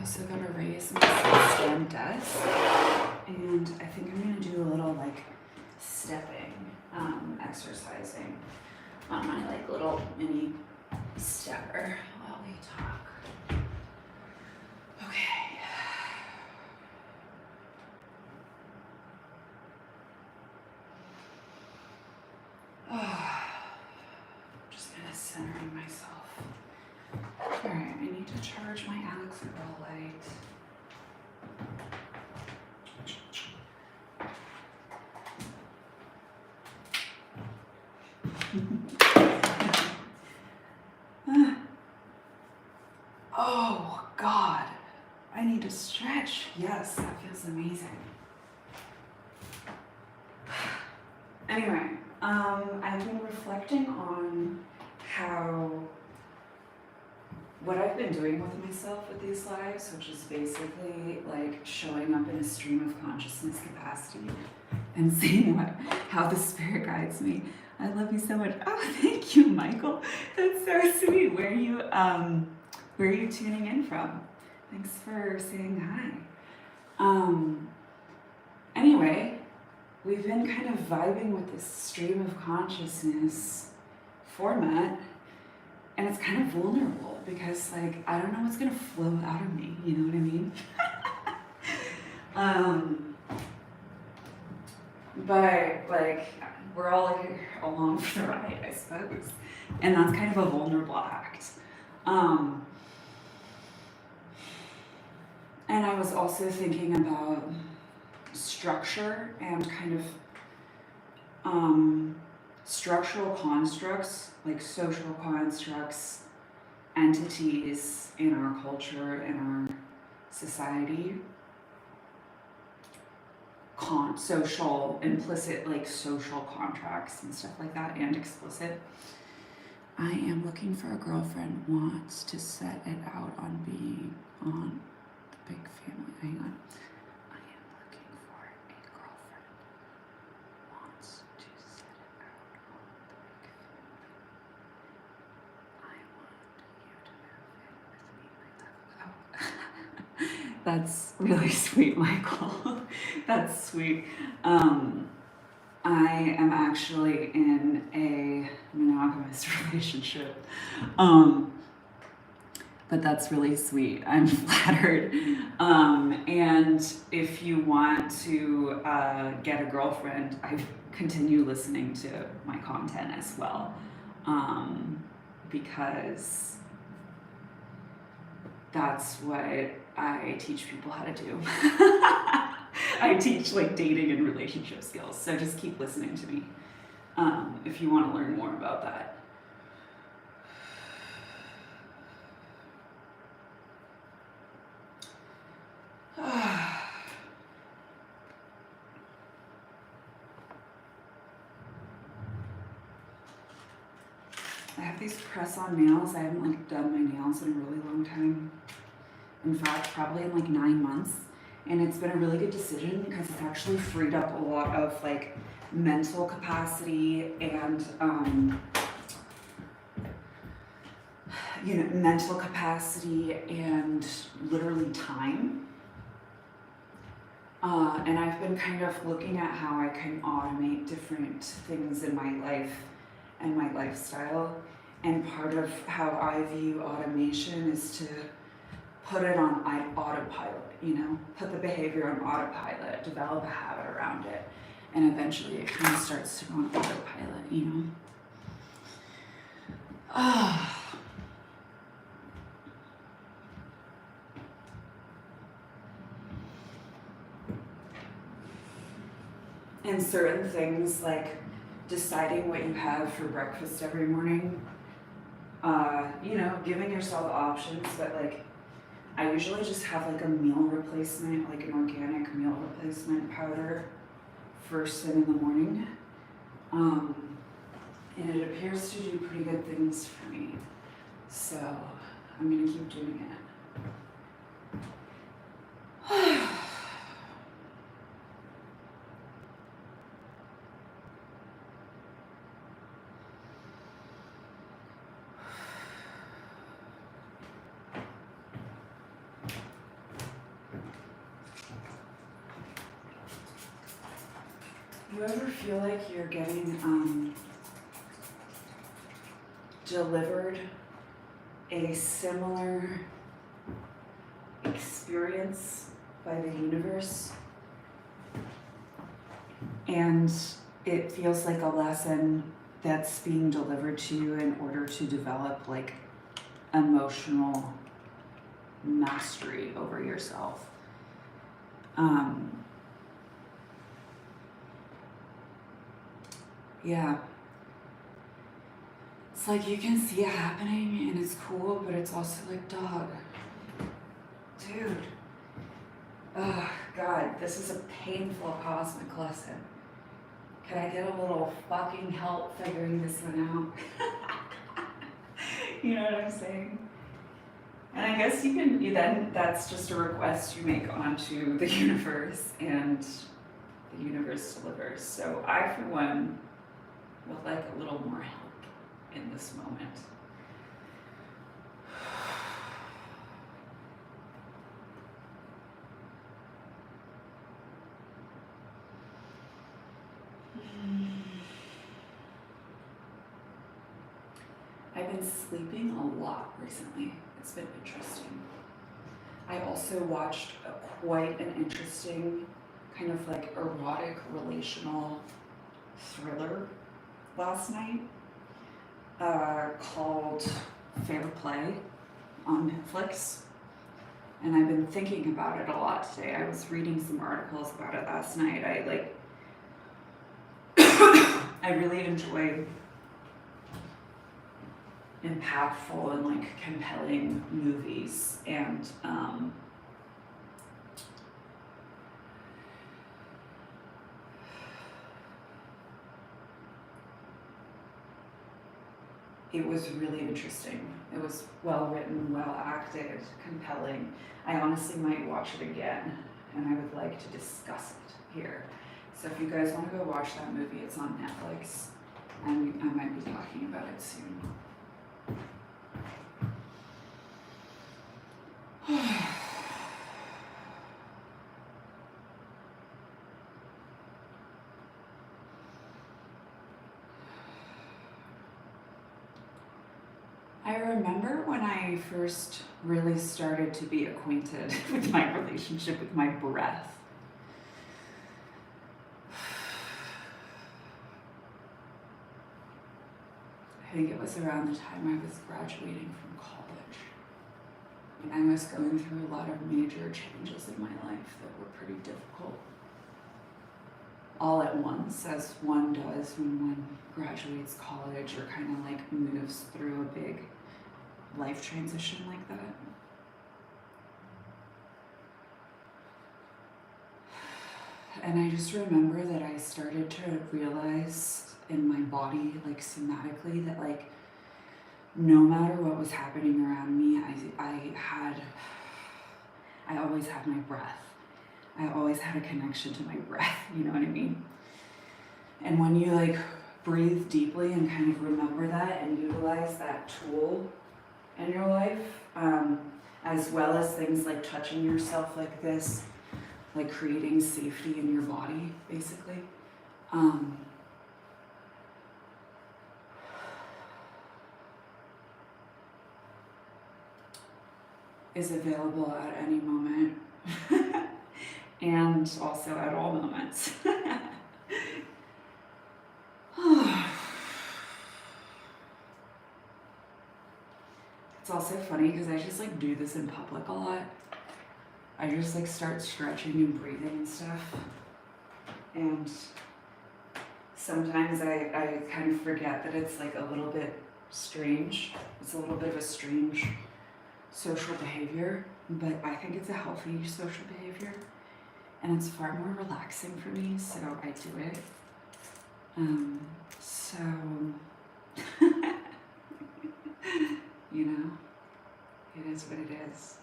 also got to raise my stand desk, and I think I'm gonna do a little like stepping, exercising on my like little mini stepper while we talk. Okay. Just kind of centering myself. All right, I need to charge my Alex Girl light. Oh God, I need to stretch. Yes, that feels amazing. Anyway, I've been reflecting on what I've been doing with myself with these lives, which is basically like showing up in a stream of consciousness capacity and seeing how the spirit guides me. I love you so much. Oh, thank you, Michael. That's so sweet. Where are you tuning in from? Thanks for saying hi. Anyway, we've been kind of vibing with this stream of consciousness format, and it's kind of vulnerable because like I don't know what's gonna flow out of me, you know what I mean? But like we're all like along for the ride, I suppose, and that's kind of a vulnerable act. And I was also thinking about structure and kind of structural constructs, like social constructs, entities in our culture, in our society, social, implicit, like social contracts and stuff like that, and explicit. I am looking for a girlfriend, wants to set it out on being on the big family. Hang on. I am looking for a girlfriend, wants to set it out on the big family. I want you to move in with me, my love. Oh. That's really sweet, Michael. That's sweet. I am actually in a monogamous relationship. But that's really sweet. I'm flattered. And if you want to get a girlfriend, I continue listening to my content as well. Because that's what I teach people how to do. I teach like dating and relationship skills. So just keep listening to me if you want to learn more about that. I have these press-on nails. I haven't like done my nails in a really long time. In fact, probably in like 9 months. And it's been a really good decision because it's actually freed up a lot of like mental capacity and mental capacity and literally time. And I've been kind of looking at how I can automate different things in my life and my lifestyle. And part of how I view automation is to put it on autopilot, put the behavior on autopilot, develop a habit around it. And eventually it kind of starts to go on autopilot, And certain things like deciding what you have for breakfast every morning, giving yourself options, but like I usually just have like a meal replacement, like an organic meal replacement powder first thing in the morning. And it appears to do pretty good things for me. So I'm gonna keep doing it. You ever feel like you're getting delivered a similar experience by the universe, and it feels like a lesson that's being delivered to you in order to develop like emotional mastery over yourself? Yeah. It's like you can see it happening and it's cool, but it's also like, dog, dude. Oh, God, this is a painful cosmic lesson. Can I get a little fucking help figuring this one out? You know what I'm saying? And I guess then that's just a request you make onto the universe, and the universe delivers. So I, for one, would like a little more help in this moment. I've been sleeping a lot recently. It's been interesting. I also watched quite an interesting kind of like erotic relational thriller last night called Fair Play on Netflix. And I've been thinking about it a lot today. I was reading some articles about it last night. I really enjoy impactful and like compelling movies, and it was really interesting. It was well written, well acted, compelling. I honestly might watch it again, and I would like to discuss it here. So if you guys want to go watch that movie, it's on Netflix, and I might be talking about it soon. I remember when I first really started to be acquainted with my relationship with my breath. I think it was around the time I was graduating from college. And I was going through a lot of major changes in my life that were pretty difficult. All at once, as one does when one graduates college or kind of like moves through a big life transition like that. And I just remember that I started to realize in my body, like somatically, that like no matter what was happening around me, I always had my breath. I always had a connection to my breath, you know what I mean? And when you like breathe deeply and kind of remember that and utilize that tool in your life, as well as things like touching yourself like this, like creating safety in your body, basically. Is available at any moment and also at all moments. It's also funny because I just like do this in public a lot. I just like start stretching and breathing and stuff. And sometimes I kind of forget that it's like a little bit strange. It's a little bit of a strange social behavior, but I think it's a healthy social behavior. And it's far more relaxing for me, so I do it. So, you know, it is what it is.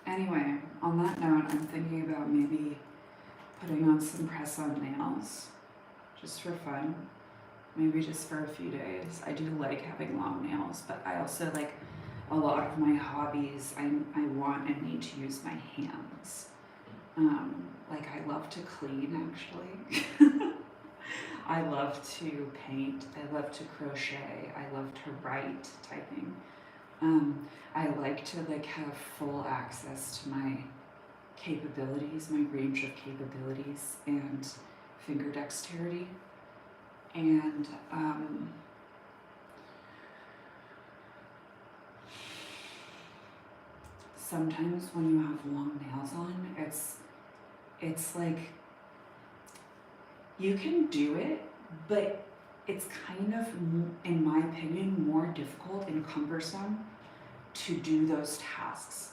Anyway, on that note, I'm thinking about maybe putting on some press-on nails just for fun. Maybe just for a few days. I do like having long nails, but I also like a lot of my hobbies. I want and need to use my hands. Like I love to clean actually. I love to paint. I love to crochet. I love to write, typing. I like to like have full access to my capabilities, my range of capabilities and finger dexterity. And sometimes when you have long nails on, it's like you can do it, but it's kind of, in my opinion, more difficult and cumbersome to do those tasks.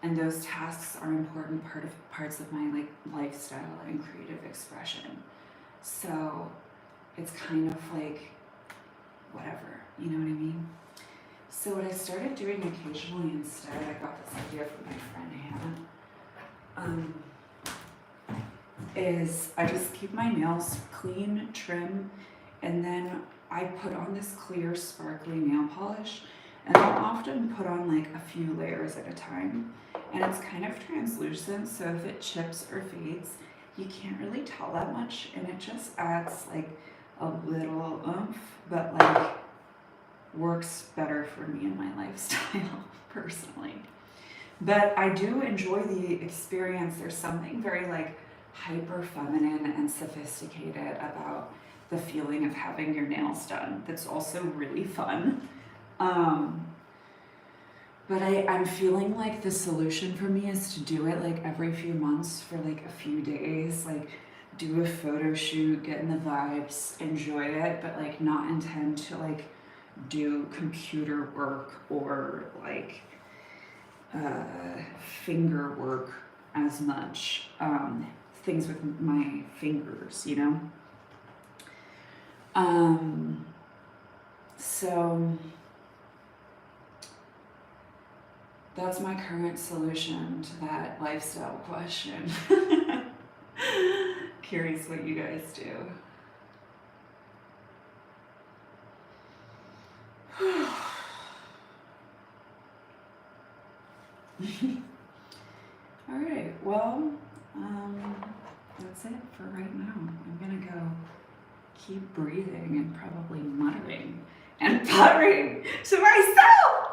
And those tasks are important parts of my like lifestyle and creative expression. So it's kind of like whatever, you know what I mean? So what I started doing occasionally instead, I got this idea from my friend Hannah, is I just keep my nails clean, trim, and then I put on this clear, sparkly nail polish, and I'll often put on like a few layers at a time, and it's kind of translucent, so if it chips or fades, you can't really tell that much, and it just adds like a little oomph, but like works better for me and my lifestyle personally. But I do enjoy the experience. There's something very like hyper feminine and sophisticated about the feeling of having your nails done. That's also really fun. But I'm feeling like the solution for me is to do it like every few months for like a few days, like do a photo shoot, get in the vibes, enjoy it, but like not intend to like do computer work or like finger work as much. Things with my fingers, you know? So that's my current solution to that lifestyle question. Curious what you guys do. All right, well, that's it for right now. I'm gonna go keep breathing and probably muttering and puttering to myself.